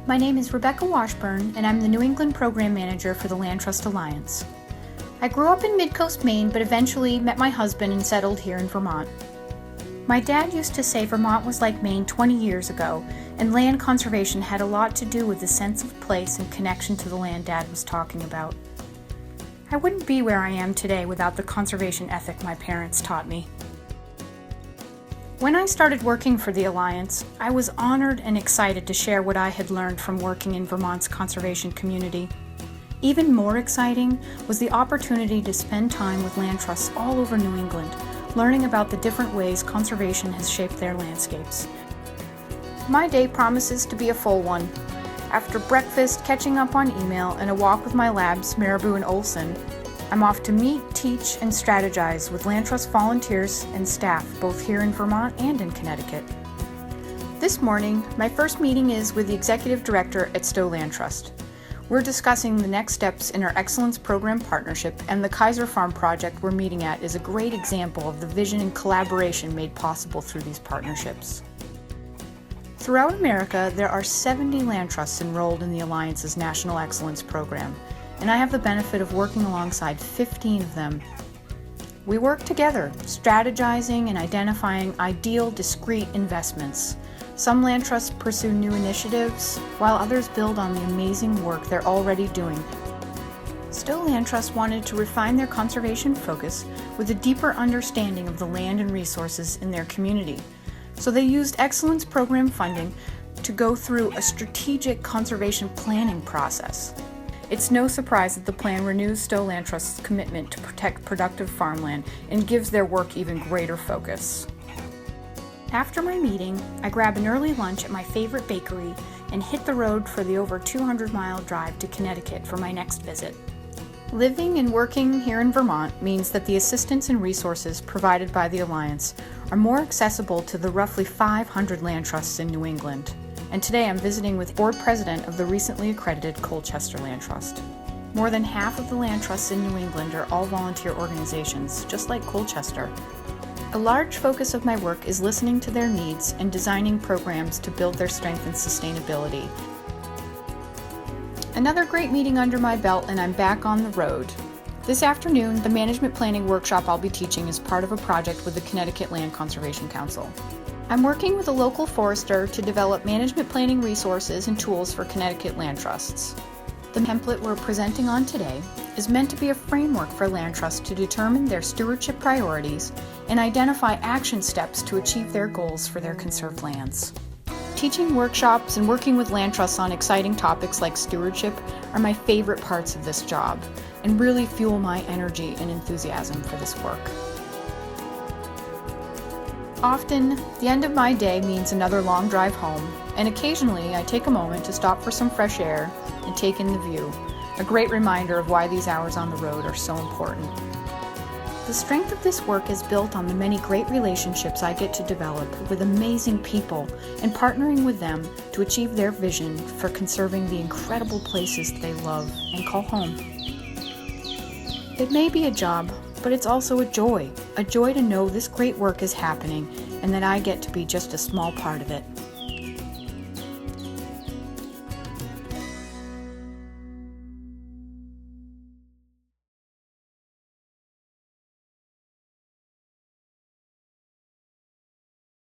My name is Rebecca Washburn, and I'm the New England Program Manager for the Land Trust Alliance. I grew up in Midcoast, Maine, but eventually met my husband and settled here in Vermont. My dad used to say Vermont was like Maine 20 years ago, and land conservation had a lot to do with the sense of place and connection to the land Dad was talking about. I wouldn't be where I am today without the conservation ethic my parents taught me. When I started working for the Alliance, I was honored and excited to share what I had learned from working in Vermont's conservation community. Even more exciting was the opportunity to spend time with land trusts all over New England, learning about the different ways conservation has shaped their landscapes. My day promises to be a full one. After breakfast, catching up on email, and a walk with my labs, Marabou and Olson, I'm off to meet, teach, and strategize with Land Trust volunteers and staff, both here in Vermont and in Connecticut. This morning, my first meeting is with the Executive Director at Stowe Land Trust. We're discussing the next steps in our Excellence Program partnership, and the Kaiser Farm project we're meeting at is a great example of the vision and collaboration made possible through these partnerships. Throughout America, there are 70 land trusts enrolled in the Alliance's National Excellence Program, and I have the benefit of working alongside 15 of them. We work together, strategizing and identifying ideal, discrete investments. Some land trusts pursue new initiatives, while others build on the amazing work they're already doing. Stowe Land Trust wanted to refine their conservation focus with a deeper understanding of the land and resources in their community. So they used Excellence Program funding to go through a strategic conservation planning process. It's no surprise that the plan renews Stowe Land Trust's commitment to protect productive farmland and gives their work even greater focus. After my meeting, I grab an early lunch at my favorite bakery and hit the road for the over 200-mile drive to Connecticut for my next visit. Living and working here in Vermont means that the assistance and resources provided by the Alliance are more accessible to the roughly 500 land trusts in New England. And today I'm visiting with board president of the recently accredited Colchester Land Trust. More than half of the land trusts in New England are all volunteer organizations, just like Colchester. A large focus of my work is listening to their needs and designing programs to build their strength and sustainability. Another great meeting under my belt, and I'm back on the road. This afternoon, the management planning workshop I'll be teaching is part of a project with the Connecticut Land Conservation Council. I'm working with a local forester to develop management planning resources and tools for Connecticut land trusts. The template we're presenting on today is meant to be a framework for land trusts to determine their stewardship priorities and identify action steps to achieve their goals for their conserved lands. Teaching workshops and working with land trusts on exciting topics like stewardship are my favorite parts of this job and really fuel my energy and enthusiasm for this work. Often, the end of my day means another long drive home, and occasionally I take a moment to stop for some fresh air and take in the view, a great reminder of why these hours on the road are so important. The strength of this work is built on the many great relationships I get to develop with amazing people and partnering with them to achieve their vision for conserving the incredible places they love and call home. It may be a job, but it's also a joy to know this great work is happening and that I get to be just a small part of it.